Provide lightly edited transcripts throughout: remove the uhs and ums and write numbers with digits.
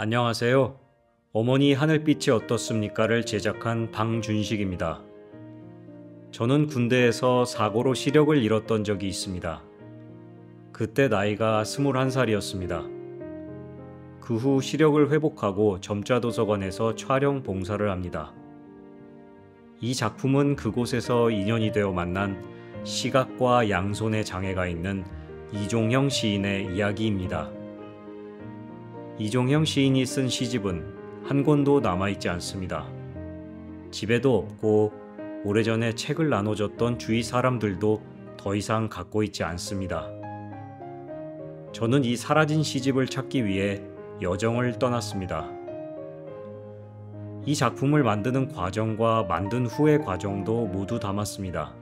안녕하세요. 어머니 하늘빛이 어떻습니까를 제작한 방준식입니다. 저는 군대에서 사고로 시력을 잃었던 적이 있습니다. 그때 나이가 21살이었습니다. 그 후 시력을 회복하고 점자도서관에서 촬영 봉사를 합니다. 이 작품은 그곳에서 인연이 되어 만난 시각과 양손의 장애가 있는 이종형 시인의 이야기입니다. 이종형 시인이 쓴 시집은 한 권도 남아있지 않습니다. 집에도 없고 오래전에 책을 나눠줬던 주위 사람들도 더 이상 갖고 있지 않습니다. 저는 이 사라진 시집을 찾기 위해 여정을 떠났습니다. 이 작품을 만드는 과정과 만든 후의 과정도 모두 담았습니다.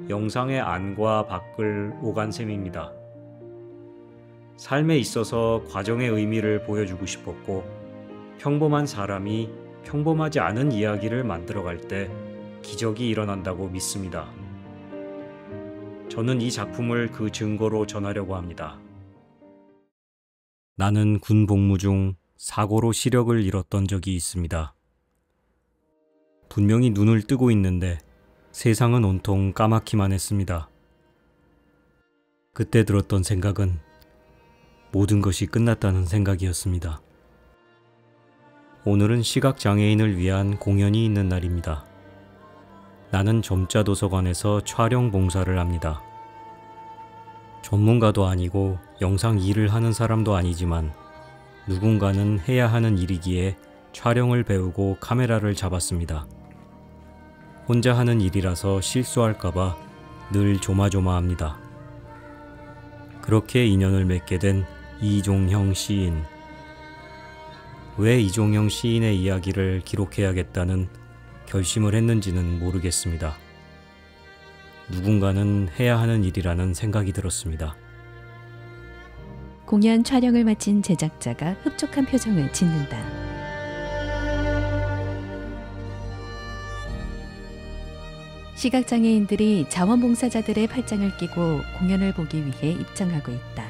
영상의 안과 밖을 오간 셈입니다. 삶에 있어서 과정의 의미를 보여주고 싶었고, 평범한 사람이 평범하지 않은 이야기를 만들어갈 때 기적이 일어난다고 믿습니다. 저는 이 작품을 그 증거로 전하려고 합니다. 나는 군 복무 중 사고로 시력을 잃었던 적이 있습니다. 분명히 눈을 뜨고 있는데 세상은 온통 까맣기만 했습니다. 그때 들었던 생각은 모든 것이 끝났다는 생각이었습니다. 오늘은 시각장애인을 위한 공연이 있는 날입니다. 나는 점자도서관에서 촬영 봉사를 합니다. 전문가도 아니고 영상 일을 하는 사람도 아니지만 누군가는 해야 하는 일이기에 촬영을 배우고 카메라를 잡았습니다. 혼자 하는 일이라서 실수할까봐 늘 조마조마합니다. 그렇게 인연을 맺게 된 이종형 시인. 왜 이종형 시인의 이야기를 기록해야겠다는 결심을 했는지는 모르겠습니다. 누군가는 해야 하는 일이라는 생각이 들었습니다. 공연 촬영을 마친 제작자가 흡족한 표정을 짓는다. 시각장애인들이 자원봉사자들의 팔짱을 끼고 공연을 보기 위해 입장하고 있다.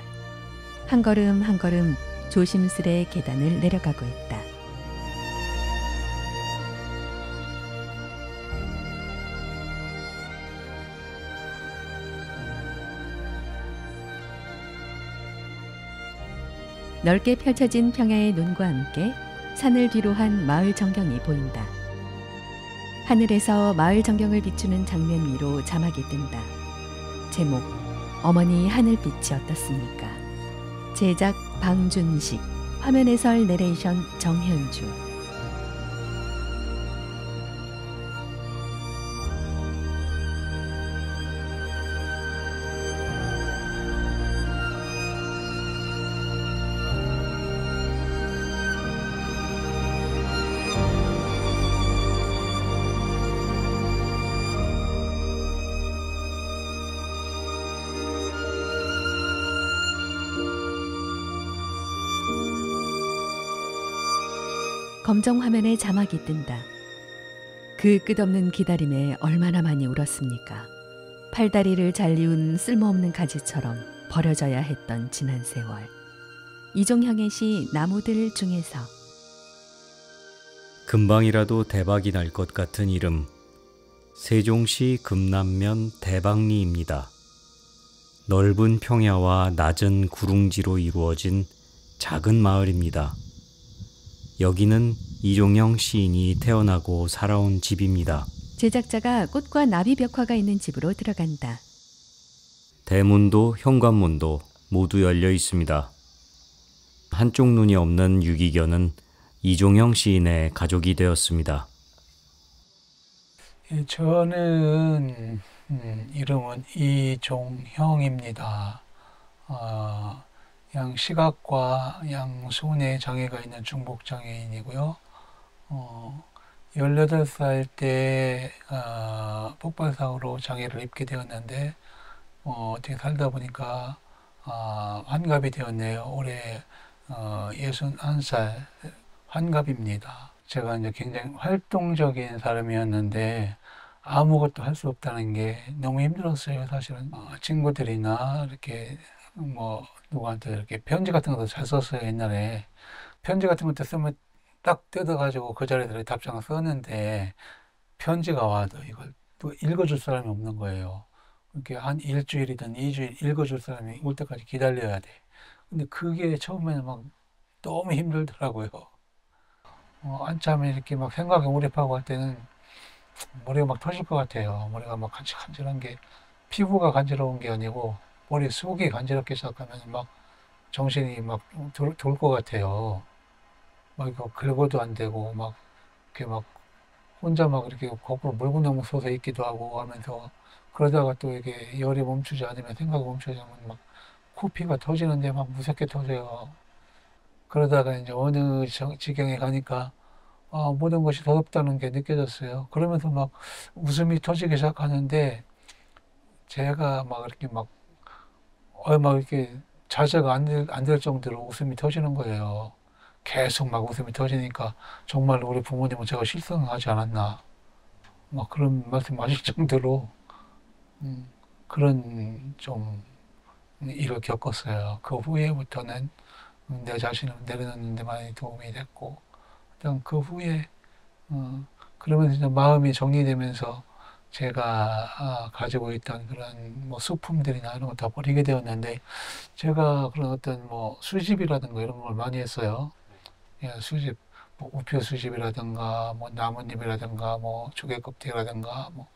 한 걸음 한 걸음 조심스레 계단을 내려가고 있다. 넓게 펼쳐진 평야의 눈과 함께 산을 뒤로 한 마을 전경이 보인다. 하늘에서 마을 전경을 비추는 장면 위로 자막이 뜬다. 제목, 어머니 하늘빛이 어떻습니까? 제작 방준식, 화면 해설 내레이션 정현주. 검정 화면에 자막이 뜬다. 그 끝없는 기다림에 얼마나 많이 울었습니까? 팔다리를 잘리운 쓸모없는 가지처럼 버려져야 했던 지난 세월. 이종형의 시 나무들 중에서. 금방이라도 대박이 날 것 같은 이름. 세종시 금남면 대박리입니다. 넓은 평야와 낮은 구릉지로 이루어진 작은 마을입니다. 여기는 이종형 시인이 태어나고 살아온 집입니다. 제작자가 꽃과 나비 벽화가 있는 집으로 들어간다. 대문도 현관문도 모두 열려 있습니다. 한쪽 눈이 없는 유기견은 이종형 시인의 가족이 되었습니다. 저는 이름은 이종형입니다. 양시각과 양손의 장애가 있는 중복장애인이고요. 18살 때 폭발사고로 장애를 입게 되었는데 어떻게 살다 보니까 환갑이 되었네요. 올해 61살 환갑입니다. 제가 이제 굉장히 활동적인 사람이었는데 아무것도 할 수 없다는 게 너무 힘들었어요. 사실은 친구들이나 이렇게 뭐 누구한테 이렇게 편지 같은 것도 잘 썼어요, 옛날에. 편지 같은 것도 쓰면 딱 뜯어가지고 그 자리에 답장을 썼는데 편지가 와도 이걸 또 읽어줄 사람이 없는 거예요. 이렇게 한 일주일이든 2주일 읽어줄 사람이 올 때까지 기다려야 돼. 근데 그게 처음에는 막 너무 힘들더라고요. 한참에 이렇게 막 생각에 몰입하고 할 때는 머리가 막 터질 것 같아요. 머리가 막 간질간질한 게 피부가 간지러운 게 아니고 머리 속이 간지럽기 시작하면 막 정신이 막 돌 것 같아요. 막 이거 긁어도 안 되고 막 이렇게 막 혼자 막 이렇게 거꾸로 물구나무 솟아 있기도 하고 하면서 그러다가 또 이게 열이 멈추지 않으면 생각이 멈추지 않으면 막 코피가 터지는데 막 무섭게 터져요. 그러다가 이제 어느 지경에 가니까 모든 것이 더럽다는 게 느껴졌어요. 그러면서 막 웃음이 터지기 시작하는데 제가 막 이렇게 막 이렇게 자제가 안 될 정도로 웃음이 터지는 거예요. 계속 막 웃음이 터지니까 정말 우리 부모님은 제가 실성하지 않았나 막 그런 말씀 하실 정도로 그런 좀 일을 겪었어요. 그 후에부터는 내 자신을 내려놓는 데 많이 도움이 됐고 일단 그 후에 그러면서 이제 마음이 정리되면서 제가 가지고 있던 그런 뭐 소품들이나 이런 거 다 버리게 되었는데 제가 그런 어떤 뭐 수집이라든가 이런 걸 많이 했어요. 예, 수집, 뭐 우표 수집이라든가 뭐 나뭇잎이라든가 뭐 조개 껍데기라든가 뭐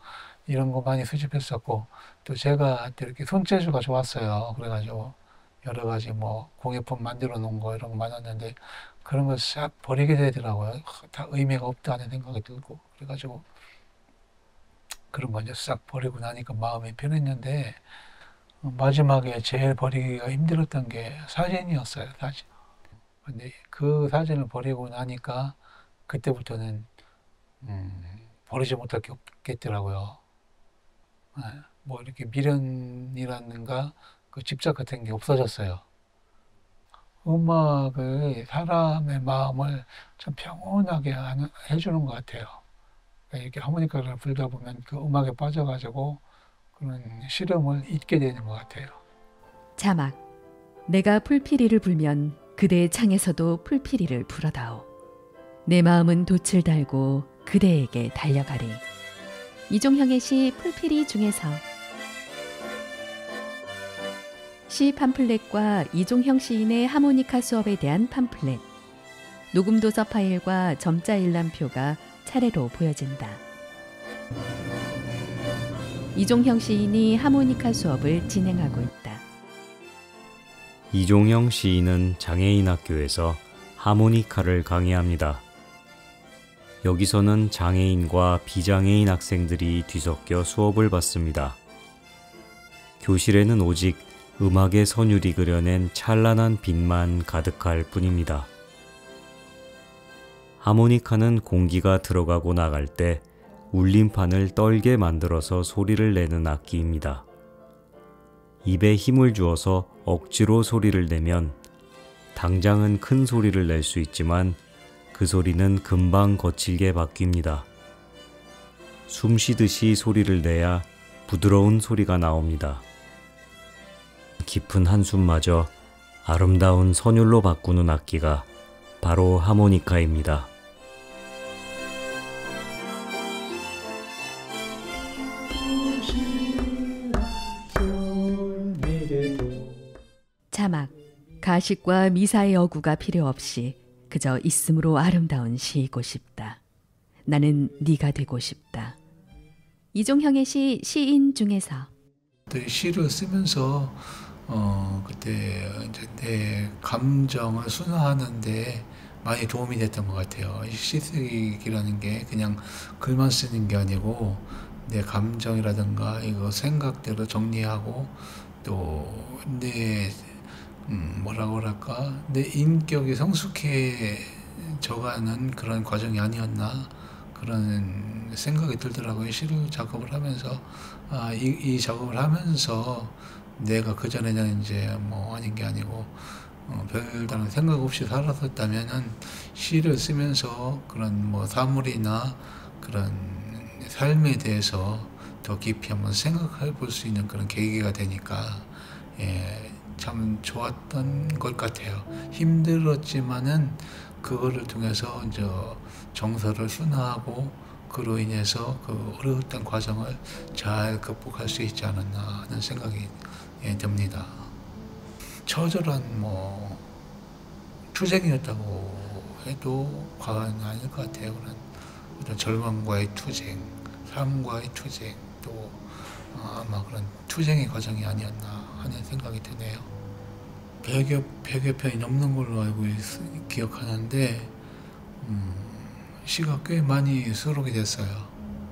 이런 거 많이 수집했었고 또 제가 또 이렇게 손재주가 좋았어요. 그래가지고 여러 가지 뭐 공예품 만들어 놓은 거 이런 거 많았는데 그런 걸 싹 버리게 되더라고요. 다 의미가 없다는 생각이 들고 그래가지고 그런 거 이제 싹 버리고 나니까 마음이 편했는데 마지막에 제일 버리기가 힘들었던 게 사진이었어요. 사진. 근데 그 사진을 버리고 나니까 그때부터는 버리지 못할 게 없겠더라고요. 예, 뭐 이렇게 미련이라든가 그 집착 같은 게 없어졌어요. 음악이 사람의 마음을 참 평온하게 해주는 것 같아요. 그러니까 이렇게 하모니카를 불다 보면 그 음악에 빠져가지고 그런 시름을 잊게 되는 것 같아요. 자막. 내가 풀피리를 불면 그대의 창에서도 풀피리를 불어다오. 내 마음은 돛을 달고 그대에게 달려가리. 이종형의 시 풀피리 중에서 시 팜플렛과 이종형 시인의 하모니카 수업에 대한 팜플렛, 녹음도서 파일과 점자 일람표가 차례로 보여진다. 이종형 시인이 하모니카 수업을 진행하고 있다. 이종형 시인은 장애인 학교에서 하모니카를 강의합니다. 여기서는 장애인과 비장애인 학생들이 뒤섞여 수업을 받습니다. 교실에는 오직 음악의 선율이 그려낸 찬란한 빛만 가득할 뿐입니다. 하모니카는 공기가 들어가고 나갈 때 울림판을 떨게 만들어서 소리를 내는 악기입니다. 입에 힘을 주어서 억지로 소리를 내면 당장은 큰 소리를 낼 수 있지만 그 소리는 금방 거칠게 바뀝니다. 숨 쉬듯이 소리를 내야 부드러운 소리가 나옵니다. 깊은 한숨마저 아름다운 선율로 바꾸는 악기가 바로 하모니카입니다. 자막. 가식과 미사의 어구가 필요 없이 그저 있음으로 아름다운 시이고 싶다. 나는 네가 되고 싶다. 이종형의 시 시인 중에서 시를 쓰면서 그때 이제 내 감정을 순화하는데 많이 도움이 됐던 것 같아요. 이 시쓰기라는 게 그냥 글만 쓰는 게 아니고 내 감정이라든가 이거 생각대로 정리하고 또 내 뭐라고 그럴까 내 인격이 성숙해져가는 그런 과정이 아니었나 그런 생각이 들더라고요. 시를 작업을 하면서 이 작업을 하면서 내가 그 전에는 이제 뭐 아닌 게 아니고 별다른 생각 없이 살았었다면은 시를 쓰면서 그런 뭐 사물이나 그런 삶에 대해서 더 깊이 한번 생각해 볼 수 있는 그런 계기가 되니까 예, 참 좋았던 것 같아요. 힘들었지만은 그거를 통해서 이제 정서를 순화하고 그로 인해서 그 어려웠던 과정을 잘 극복할 수 있지 않았나 하는 생각이 듭니다. 처절한 투쟁이었다고 해도 과언이 아닐 것 같아요. 그런 어떤 절망과의 투쟁, 삶과의 투쟁, 또 아마 그런 투쟁의 과정이 아니었나 하는 생각이 드네요. 100여 편이 넘는 걸로 기억하는데 시가 꽤 많이 수록이 됐어요.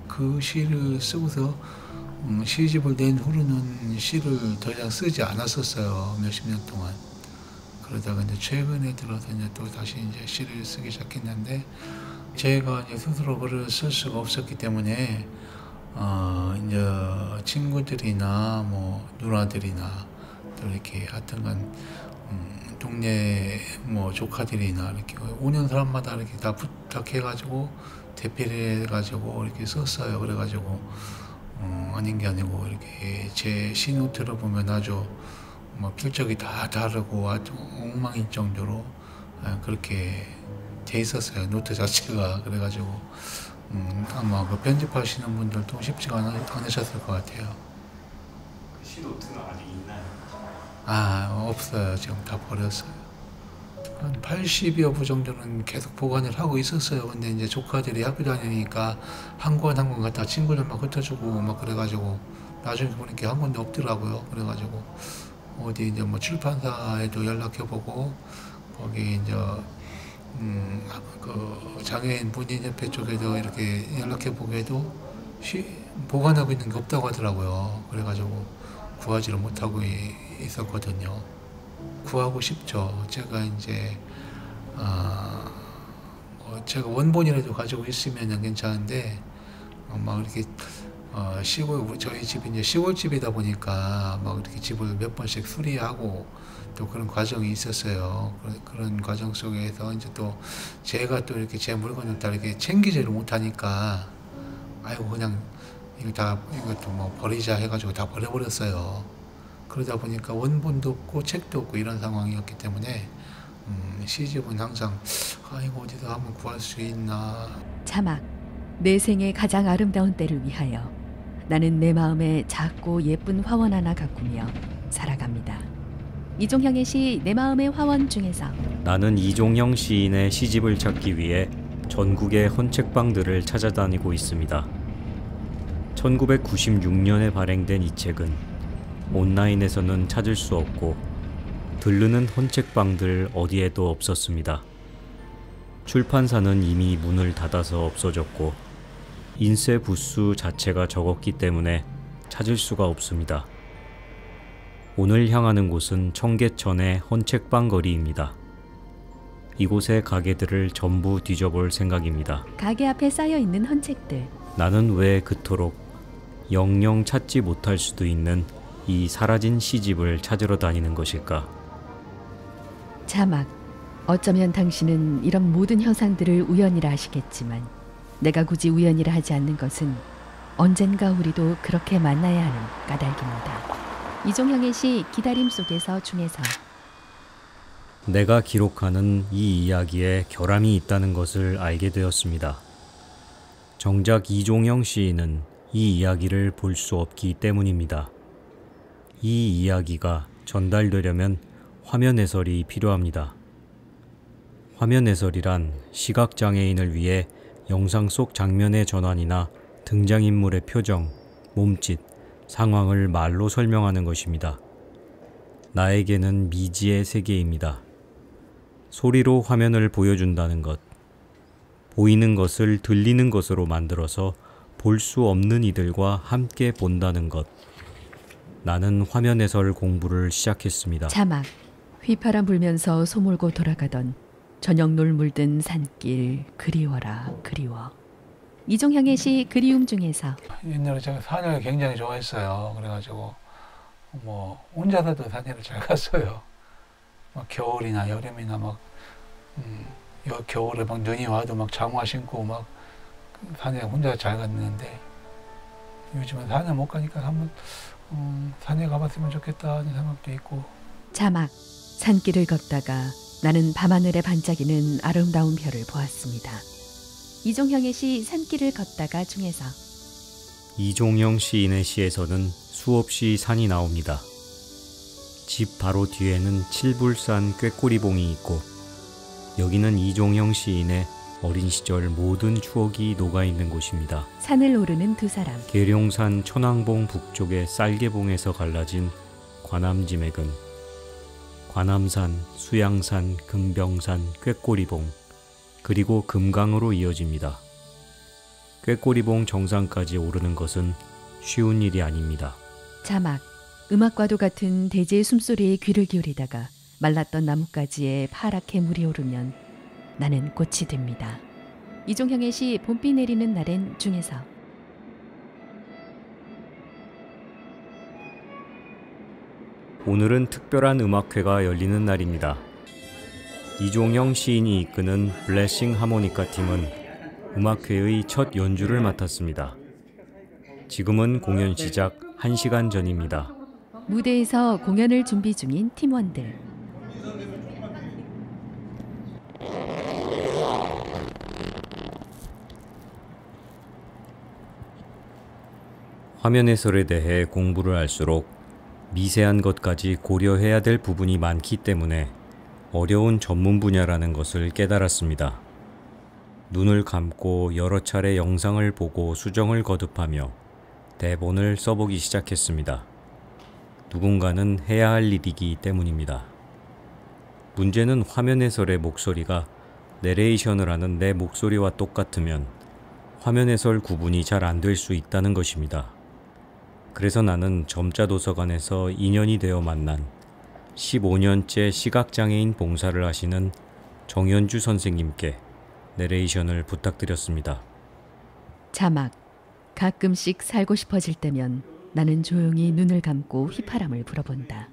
그 시를 쓰고서 시집을 낸 후로는 시를 더 이상 쓰지 않았었어요. 몇십 년 동안. 그러다가 이제 최근에 들어서 이제 또 다시 이제 시를 쓰기 시작했는데 제가 이제 스스로 글을 쓸 수가 없었기 때문에 이제 친구들이나 누나들이나 또 이렇게 하여튼간 동네 조카들이나 이렇게 오는 사람마다 이렇게 다 부탁해가지고 대피를 해가지고 이렇게 썼어요. 그래가지고 아닌 게 아니고 이렇게 제 시노트를 보면 아주 필적이 다 다르고 아주 엉망인 정도로 그렇게 돼 있었어요. 노트 자체가. 그래가지고 아마 그 편집하시는 분들도 쉽지가 않으셨을 것 같아요. 그 시노트는 아직 있나요? 없어요. 지금 다 버렸어요. 한 80여 부 정도는 계속 보관을 하고 있었어요. 근데 이제 조카들이 학교 다니니까 한 권 한 권 갖다 친구들 막 흩어주고 막 그래가지고 나중에 보니까 한 권도 없더라고요. 그래가지고 어디 이제 출판사에도 연락해보고 거기 이제 그 장애인 본인협회 쪽에도 이렇게 연락해보게도 보관하고 있는 게 없다고 하더라고요. 그래가지고 구하지를 못하고 있었거든요. 구하고 싶죠. 제가 이제 제가 원본이라도 가지고 있으면 괜찮은데 막 이렇게 저희 집이 이제 시골집이다 보니까 막 이렇게 집을 몇 번씩 수리하고 또 그런 과정이 있었어요. 그런 과정 속에서 이제 또 제가 또 이렇게 제 물건을 다 이렇게 챙기지를 못하니까 아이고 그냥 이것도 버리자 해가지고 다 버려버렸어요. 그러다 보니까 원본도 없고 책도 없고 이런 상황이었기 때문에 시집은 항상 이거 어디서 한번 구할 수 있나. 자막. 내 생의 가장 아름다운 때를 위하여 나는 내 마음에 작고 예쁜 화원 하나 가꾸며 살아갑니다. 이종형의 시 내 마음의 화원 중에서 나는 이종형 시인의 시집을 찾기 위해 전국의 헌책방들을 찾아다니고 있습니다. 1996년에 발행된 이 책은 온라인에서는 찾을 수 없고 들르는 헌책방들 어디에도 없었습니다. 출판사는 이미 문을 닫아서 없어졌고 인쇄 부수 자체가 적었기 때문에 찾을 수가 없습니다. 오늘 향하는 곳은 청계천의 헌책방 거리입니다. 이곳의 가게들을 전부 뒤져볼 생각입니다. 가게 앞에 쌓여있는 헌책들. 나는 왜 그토록 영영 찾지 못할 수도 있는 이 사라진 시집을 찾으러 다니는 것일까? 자막. 어쩌면 당신은 이런 모든 현상들을 우연이라 하시겠지만 내가 굳이 우연이라 하지 않는 것은 언젠가 우리도 그렇게 만나야 하는 까닭입니다. 이종형의 시 기다림 속에서 중에서 내가 기록하는 이 이야기에 결함이 있다는 것을 알게 되었습니다. 정작 이종형 시인은 이 이야기를 볼 수 없기 때문입니다. 이 이야기가 전달되려면 화면 해설이 필요합니다. 화면 해설이란 시각장애인을 위해 영상 속 장면의 전환이나 등장인물의 표정, 몸짓, 상황을 말로 설명하는 것입니다. 나에게는 미지의 세계입니다. 소리로 화면을 보여준다는 것, 보이는 것을 들리는 것으로 만들어서 볼 수 없는 이들과 함께 본다는 것. 나는 화면 해설 공부를 시작했습니다. 자막. 휘파람 불면서 소몰고 돌아가던 저녁놀 물든 산길 그리워라 그리워. 이종형의 시 그리움 중에서 옛날에 제가 산을 굉장히 좋아했어요. 그래가지고 혼자서도 산에를 잘 갔어요. 막 겨울이나 여름이나 겨울에 막 눈이 와도 막 장화 신고 막 산에 혼자 잘 갔는데 요즘은 산에 못 가니까 한번 산에 가봤으면 좋겠다 하는 생각도 있고. 자막. 산길을 걷다가 나는 밤하늘에 반짝이는 아름다운 별을 보았습니다. 이종형의 시 산길을 걷다가 중에서 이종영 시인의 시에서는 수없이 산이 나옵니다. 집 바로 뒤에는 칠불산 꾀꼬리봉이 있고 여기는 이종영 시인의 어린 시절 모든 추억이 녹아있는 곳입니다. 산을 오르는 두 사람. 계룡산 천왕봉 북쪽의 쌀개봉에서 갈라진 관암지맥은 관암산, 수양산, 금병산, 꾀꼬리봉 그리고 금강으로 이어집니다. 꾀꼬리봉 정상까지 오르는 것은 쉬운 일이 아닙니다. 자막. 음악과도 같은 대지의 숨소리에 귀를 기울이다가 말랐던 나뭇가지에 파랗게 물이 오르면 나는 꽃이 됩니다. 이종형의 시 봄비 내리는 날엔 중에서 오늘은 특별한 음악회가 열리는 날입니다. 이종영 시인이 이끄는 블레싱 하모니카 팀은 음악회의 첫 연주를 맡았습니다. 지금은 공연 시작 1시간 전입니다. 무대에서 공연을 준비 중인 팀원들. 화면 해설에 대해 공부를 할수록 미세한 것까지 고려해야 될 부분이 많기 때문에 어려운 전문 분야라는 것을 깨달았습니다. 눈을 감고 여러 차례 영상을 보고 수정을 거듭하며 대본을 써보기 시작했습니다. 누군가는 해야 할 일이기 때문입니다. 문제는 화면 해설의 목소리가 내레이션을 하는 내 목소리와 똑같으면 화면 해설 구분이 잘 안 될 수 있다는 것입니다. 그래서 나는 점자도서관에서 인연이 되어 만난 15년째 시각장애인 봉사를 하시는 정현주 선생님께 내레이션을 부탁드렸습니다. 자막. 가끔씩 살고 싶어질 때면 나는 조용히 눈을 감고 휘파람을 불어본다.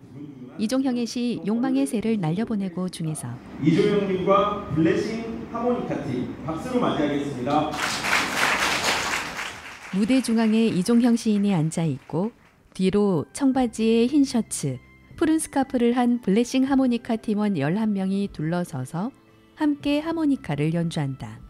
이종형의 시 욕망의 새를 날려보내고 중에서 이종영님과 블레싱 하모니카 팀 박수로 맞이하겠습니다. 무대 중앙에 이종형 시인이 앉아있고 뒤로 청바지에 흰 셔츠, 푸른 스카프를 한 블레싱 하모니카 팀원 11명이 둘러서서 함께 하모니카를 연주한다.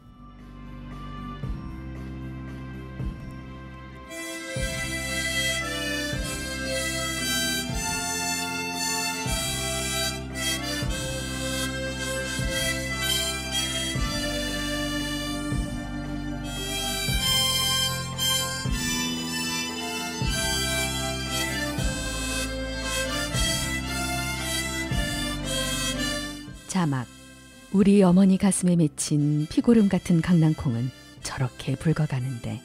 자막. 우리 어머니 가슴에 맺힌 피고름 같은 강낭콩은 저렇게 붉어가는데.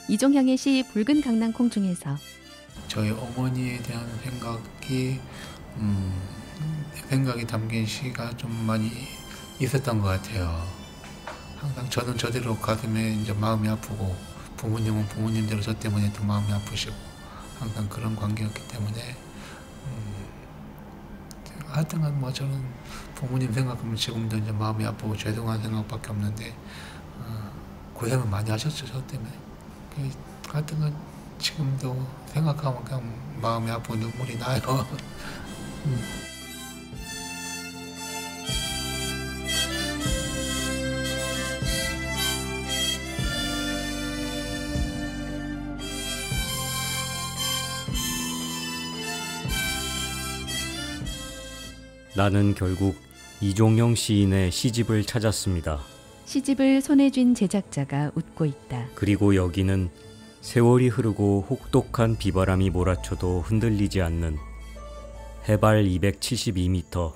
이종형의 시 붉은 강낭콩 중에서 저희 어머니에 대한 생각이 담긴 시가 좀 많이 있었던 것 같아요. 항상 저는 저대로 가슴에 이제 마음이 아프고 부모님은 부모님대로 저 때문에 또 마음이 아프시고 항상 그런 관계였기 때문에 하여튼간 뭐 저는 부모님 생각하면 지금도 이제 마음이 아프고 죄송한 생각밖에 없는데 고생을 많이 하셨죠, 저 때문에. 하여튼간 지금도 생각하면 그냥 마음이 아프고 눈물이 나요. 나는 결국 이종영 시인의 시집을 찾았습니다. 시집을 손에 쥔 제작자가 웃고 있다. 그리고 여기는 세월이 흐르고 혹독한 비바람이 몰아쳐도 흔들리지 않는 해발 272m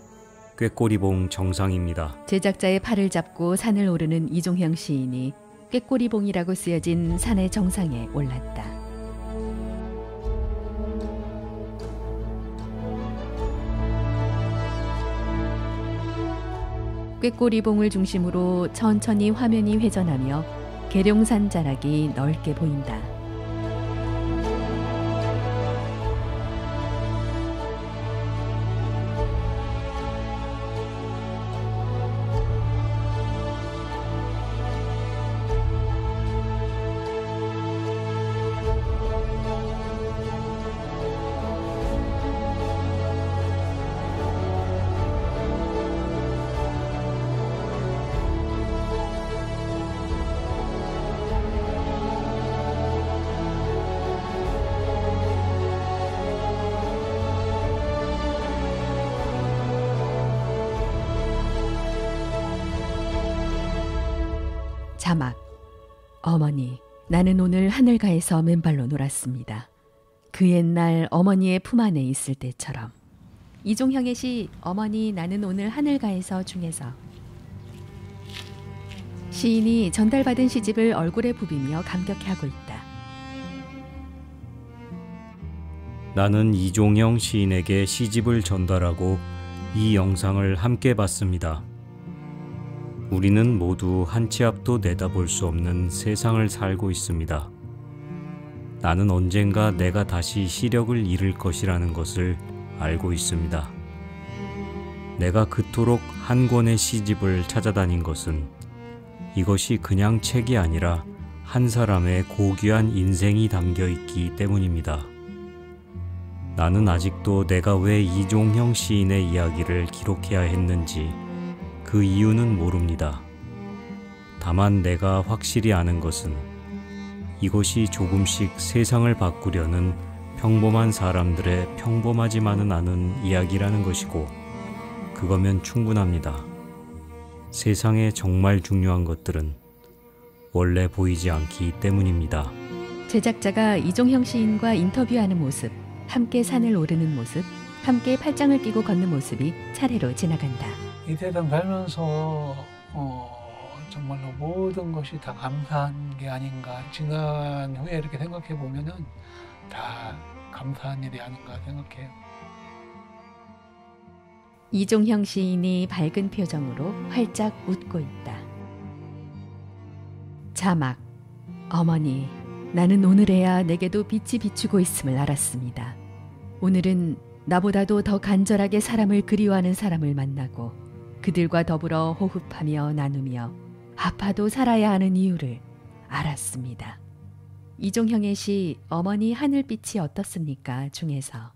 꾀꼬리봉 정상입니다. 제작자의 팔을 잡고 산을 오르는 이종형 시인이 꾀꼬리봉이라고 쓰여진 산의 정상에 올랐다. 꾀꼬리봉을 중심으로 천천히 화면이 회전하며 계룡산 자락이 넓게 보인다. 자막. 어머니, 나는 오늘 하늘가에서 맨발로 놀았습니다. 그 옛날 어머니의 품 안에 있을 때처럼. 이종형의 시 어머니 나는 오늘 하늘가에서 중에서 시인이 전달받은 시집을 얼굴에 부비며 감격해하고 있다. 나는 이종형 시인에게 시집을 전달하고 이 영상을 함께 봤습니다. 우리는 모두 한 치 앞도 내다볼 수 없는 세상을 살고 있습니다. 나는 언젠가 내가 다시 시력을 잃을 것이라는 것을 알고 있습니다. 내가 그토록 한 권의 시집을 찾아다닌 것은 이것이 그냥 책이 아니라 한 사람의 고귀한 인생이 담겨 있기 때문입니다. 나는 아직도 내가 왜 이종형 시인의 이야기를 기록해야 했는지 그 이유는 모릅니다. 다만 내가 확실히 아는 것은 이것이 조금씩 세상을 바꾸려는 평범한 사람들의 평범하지만은 않은 이야기라는 것이고 그거면 충분합니다. 세상에 정말 중요한 것들은 원래 보이지 않기 때문입니다. 제작자가 이종형 시인과 인터뷰하는 모습, 함께 산을 오르는 모습, 함께 팔짱을 끼고 걷는 모습이 차례로 지나간다. 이 세상 살면서 정말로 모든 것이 다 감사한 게 아닌가. 지난 후에 이렇게 생각해 보면은 다 감사한 일이 아닌가 생각해요. 이종형 시인이 밝은 표정으로 활짝 웃고 있다. 자막. 어머니, 나는 오늘에야 내게도 빛이 비추고 있음을 알았습니다. 오늘은 나보다도 더 간절하게 사람을 그리워하는 사람을 만나고 그들과 더불어 호흡하며 나누며 아파도 살아야 하는 이유를 알았습니다. 이종형의 시 어머니 하늘빛이 어떻습니까? 중에서